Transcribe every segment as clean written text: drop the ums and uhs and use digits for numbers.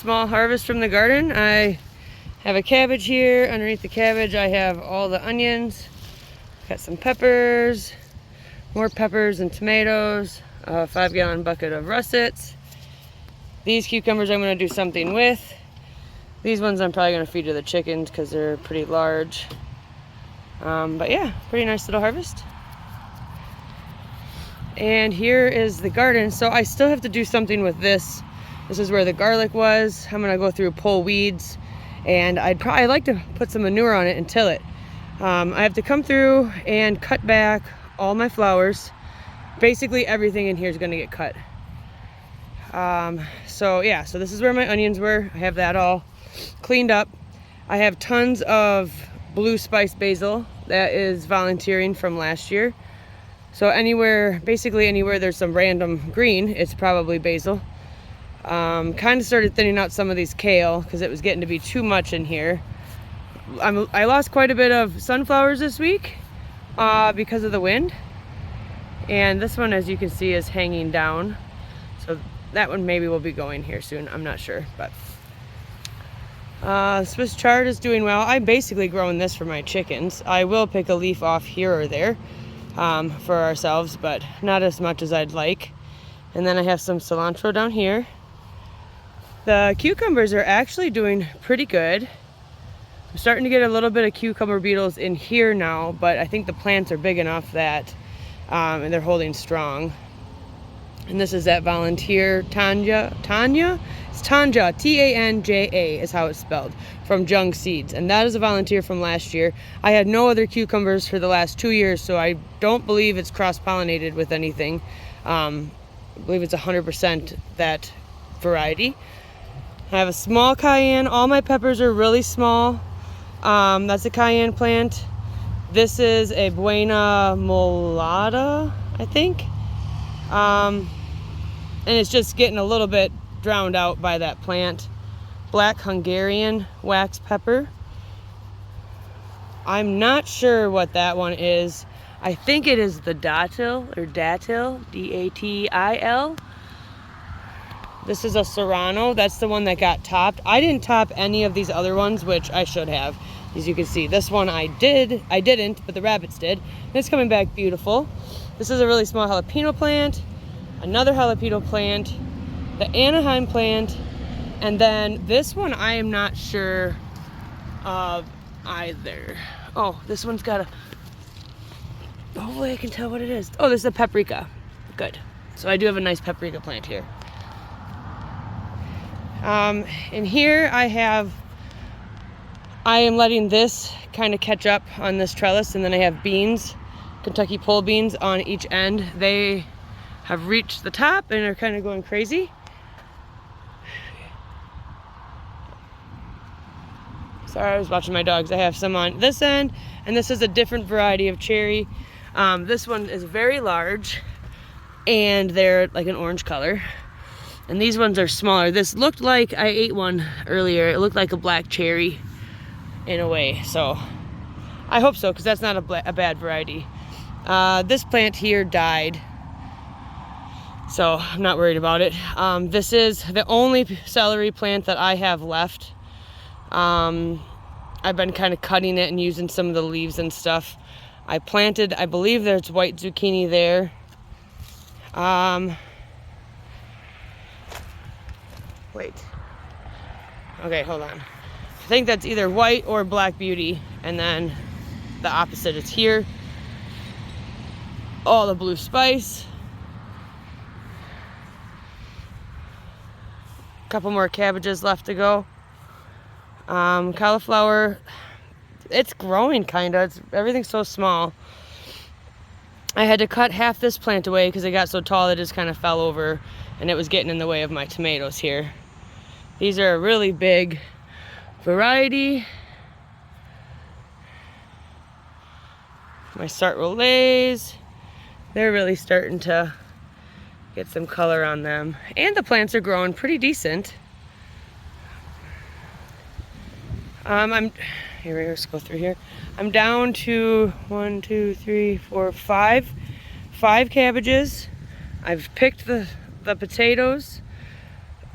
small harvest from the garden. I have a cabbage here. Underneath the cabbage I have all the onions. Got some peppers, more peppers and tomatoes, a 5-gallon bucket of russets. These cucumbers I'm going to do something with. These ones I'm probably going to feed to the chickens because they're pretty large. But yeah, pretty nice little harvest. And here is the garden. So I still have to do something with this. This is where the garlic was. I'm going to go through, pull weeds, and I'd like to put some manure on it and till it. I have to come through and cut back all my flowers. Basically everything in here is going to get cut. So yeah, so this is where my onions were. I have that all cleaned up. I have tons of blue spice basil that is volunteering from last year. So basically anywhere there's some random green, it's probably basil. Kind of started thinning out some of these kale because it was getting to be too much in here. I lost quite a bit of sunflowers this week because of the wind. And this one, as you can see, is hanging down. So that one maybe will be going here soon. I'm not sure, but Swiss chard is doing well. I'm basically growing this for my chickens. I will pick a leaf off here or there for ourselves, but not as much as I'd like. And then I have some cilantro down here. The cucumbers are actually doing pretty good. I'm starting to get a little bit of cucumber beetles in here now, but I think the plants are big enough that and they're holding strong. And this is that volunteer Tanja. It's Tanja, T-A-N-J-A is how it's spelled, from Jung Seeds. And that is a volunteer from last year. I had no other cucumbers for the last 2 years, so I don't believe it's cross-pollinated with anything. I believe it's 100% that variety. I have a small cayenne. All my peppers are really small. That's a cayenne plant. This is a Buena Mulata, I think. And it's just getting a little bit drowned out by that plant. Black Hungarian wax pepper. I'm not sure what that one is. I think it is the datil, D-A-T-I-L. This is a Serrano. That's the one that got topped. I didn't top any of these other ones, which I should have. As you can see, this one I didn't, but the rabbits did. And it's coming back beautiful. This is a really small jalapeno plant, another jalapeno plant, the Anaheim plant, and then this one I am not sure of either. Oh, this one's got a, hopefully I can tell what it is. Oh, this is a paprika. Good. So I do have a nice paprika plant here. And here I am letting this kind of catch up on this trellis, and then I have beans, Kentucky pole beans on each end. They have reached the top and are kind of going crazy. Sorry, I was watching my dogs. I have some on this end, and this is a different variety of cherry. This one is very large, and they're like an orange color. And these ones are smaller. This looked like, I ate one earlier, it looked like a black cherry in a way. So I hope so, because that's not a bad variety. This plant here died, so I'm not worried about it. This is the only celery plant that I have left. I've been kind of cutting it and using some of the leaves and stuff. I planted, I believe there's white zucchini there. Wait. Okay, hold on. I think that's either white or black beauty, and then the opposite is here. All the blue spice. A couple more cabbages left to go. Cauliflower, it's growing kind of. Everything's so small. I had to cut half this plant away because it got so tall it just kind of fell over, and it was getting in the way of my tomatoes here. These are a really big variety. My Sartrellays, they're really starting to get some color on them. And the plants are growing pretty decent. Here, let's go through here. I'm down to 1, 2, 3, 4, 5 cabbages. I've picked the potatoes.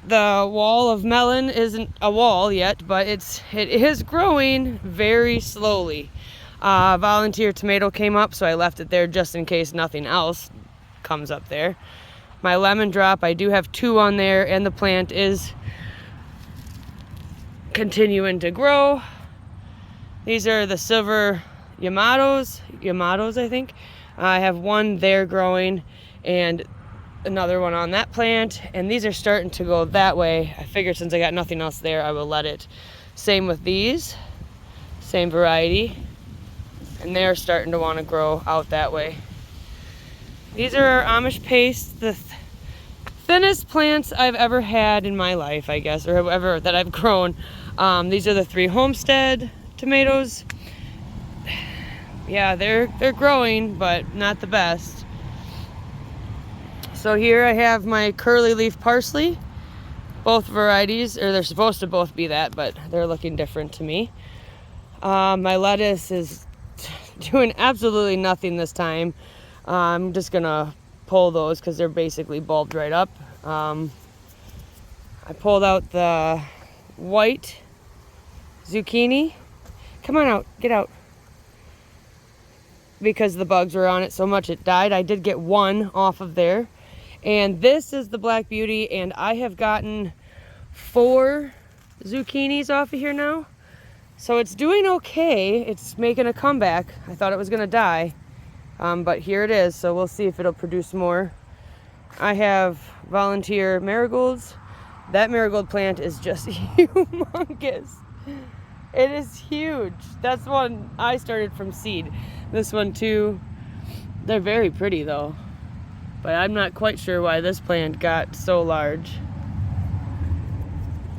The wall of melon isn't a wall yet, but it is growing very slowly. Volunteer tomato came up, so I left it there just in case nothing else comes up there. My lemon drop, I do have 2 on there, and the plant is continuing to grow. These are the silver Yamatos, I think. I have 1 there growing and another one on that plant, and these are starting to go that way. I figured since I got nothing else there, I will let it. Same with these, same variety, and they're starting to want to grow out that way. These are our Amish paste, the thinnest plants I've ever had in my life, I guess, or ever that I've grown. These are the 3 Homestead tomatoes. Yeah, they're growing, but not the best. So here I have my curly leaf parsley, both varieties, or they're supposed to both be that, but they're looking different to me. My lettuce is doing absolutely nothing this time. I'm just gonna pull those because they're basically bulbed right up. I pulled out the white zucchini. Come on out, get out. Because the bugs were on it so much it died. I did get 1 off of there. And this is the Black Beauty, and I have gotten 4 zucchinis off of here now. So it's doing okay. It's making a comeback. I thought it was gonna die, but here it is. So we'll see if it'll produce more. I have volunteer marigolds. That marigold plant is just humongous. It is huge. That's one I started from seed. This one too. They're very pretty though, but I'm not quite sure why this plant got so large.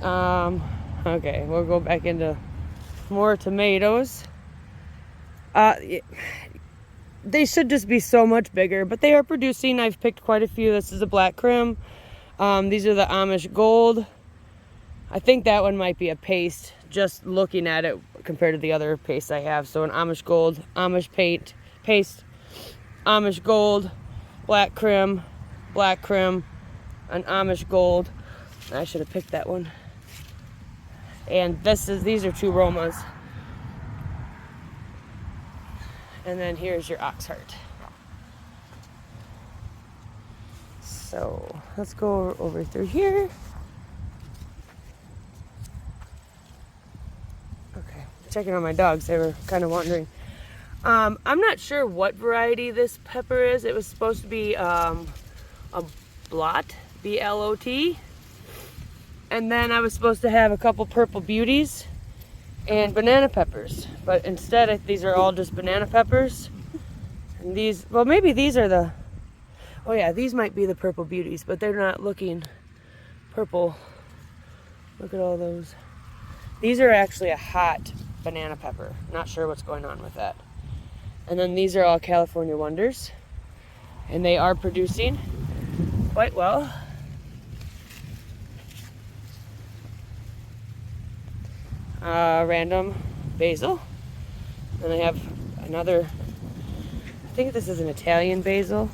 Okay, we'll go back into more tomatoes. They should just be so much bigger, but they are producing. I've picked quite a few. This is a black crim. These are the Amish Gold. I think that one might be a paste, just looking at it compared to the other paste I have. So an Amish Gold, Amish paste, Amish Gold, black crim, an Amish Gold. I should have picked that one. And these are 2 Romas. And then here's your Oxheart. So let's go over through here. Okay, checking on my dogs. They were kind of wandering. I'm not sure what variety this pepper is. It was supposed to be a blot, B-L-O-T. And then I was supposed to have a couple purple beauties and banana peppers. But instead, these are all just banana peppers. And these, well, maybe these are the, oh yeah, these might be the purple beauties, but they're not looking purple. Look at all those. These are actually a hot banana pepper. Not sure what's going on with that. And then these are all California Wonders. And they are producing quite well. Random basil. And I have another, I think this is an Italian basil.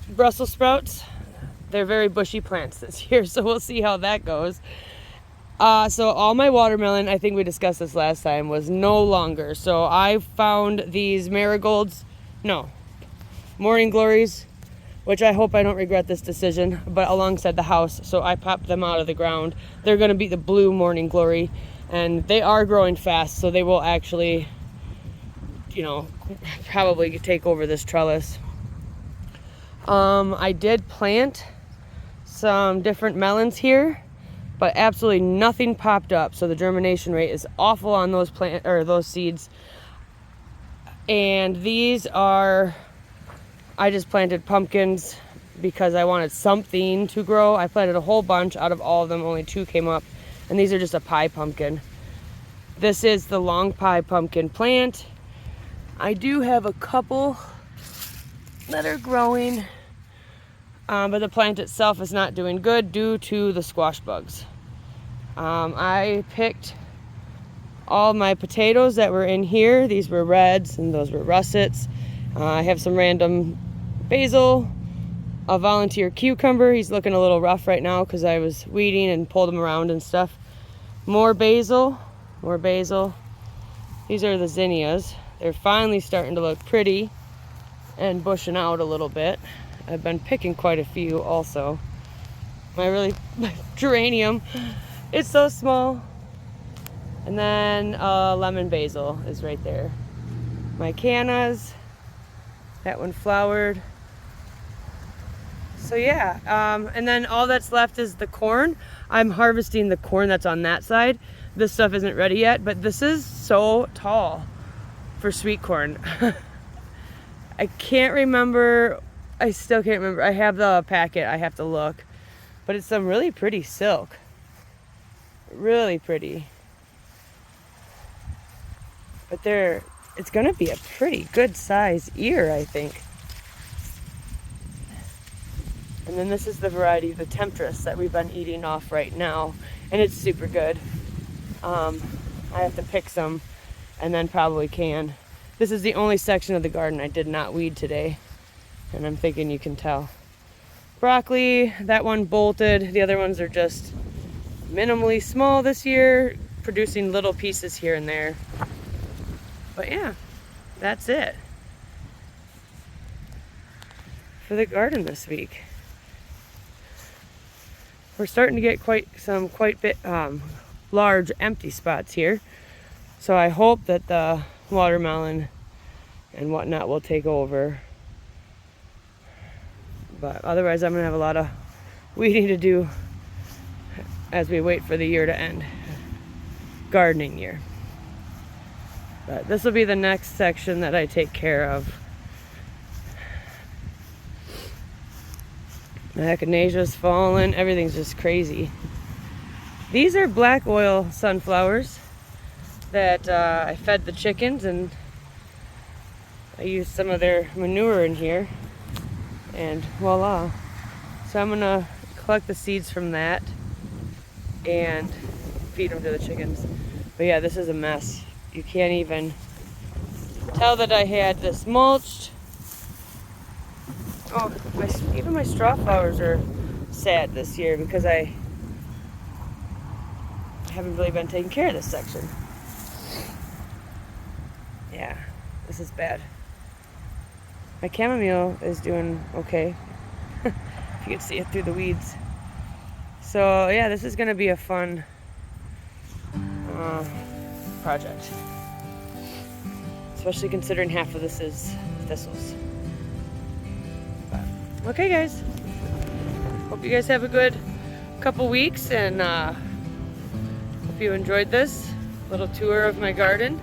Brussels sprouts. They're very bushy plants this year, so we'll see how that goes. So all my watermelon, I think we discussed this last time, was no longer. So I found these marigolds, no, morning glories, which I hope I don't regret this decision, but alongside the house. So I popped them out of the ground. They're going to be the blue morning glory, and they are growing fast, so they will actually, probably take over this trellis. I did plant some different melons here, but absolutely nothing popped up. So the germination rate is awful on those those seeds. And these are, I just planted pumpkins because I wanted something to grow. I planted a whole bunch. Out of all of them, only 2 came up. And these are just a pie pumpkin. This is the long pie pumpkin plant. I do have a couple that are growing, but the plant itself is not doing good due to the squash bugs. I picked all my potatoes that were in here. These were reds and those were russets. I have some random basil, a volunteer cucumber. He's looking a little rough right now because I was weeding and pulled him around and stuff. More basil, more basil. These are the zinnias. They're finally starting to look pretty and bushing out a little bit. I've been picking quite a few also. My geranium, it's so small. And then lemon basil is right there. My cannas, that one flowered. So yeah, and then all that's left is the corn. I'm harvesting the corn that's on that side. This stuff isn't ready yet, but this is so tall for sweet corn. I can't remember, I still can't remember. I have the packet, I have to look. But it's some really pretty silk. Really pretty. But it's gonna be a pretty good size ear, I think. And then this is the variety, the Temptress, that we've been eating off right now. And it's super good. I have to pick some and then probably can. This is the only section of the garden I did not weed today. And I'm thinking you can tell. Broccoli, that one bolted. The other ones are just minimally small this year, producing little pieces here and there. But yeah, that's it for the garden this week. We're starting to get quite large empty spots here. So I hope that the watermelon and whatnot will take over. But otherwise I'm gonna have a lot of weeding to do as we wait for the year to end. Gardening year. But this will be the next section that I take care of. The echinacea's fallen, everything's just crazy. These are black oil sunflowers that I fed the chickens, and I used some of their manure in here, and voila. So I'm gonna collect the seeds from that and feed them to the chickens. But yeah, this is a mess. You can't even tell that I had this mulched. Oh, even my straw flowers are sad this year because I haven't really been taking care of this section. Yeah, this is bad. My chamomile is doing okay. If you can see it through the weeds. So yeah, this is gonna be a fun project. Especially considering half of this is thistles. Okay guys, hope you guys have a good couple weeks, and hope you enjoyed this little tour of my garden.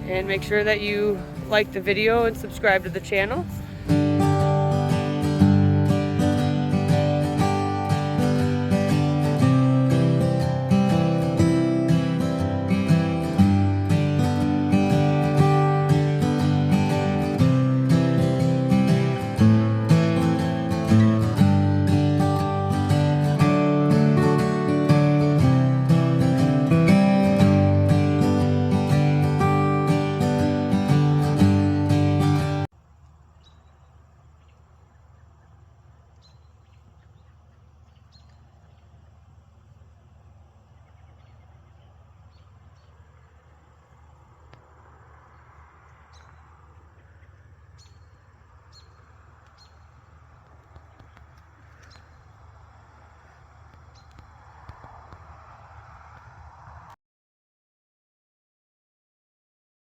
And make sure that you like the video and subscribe to the channel.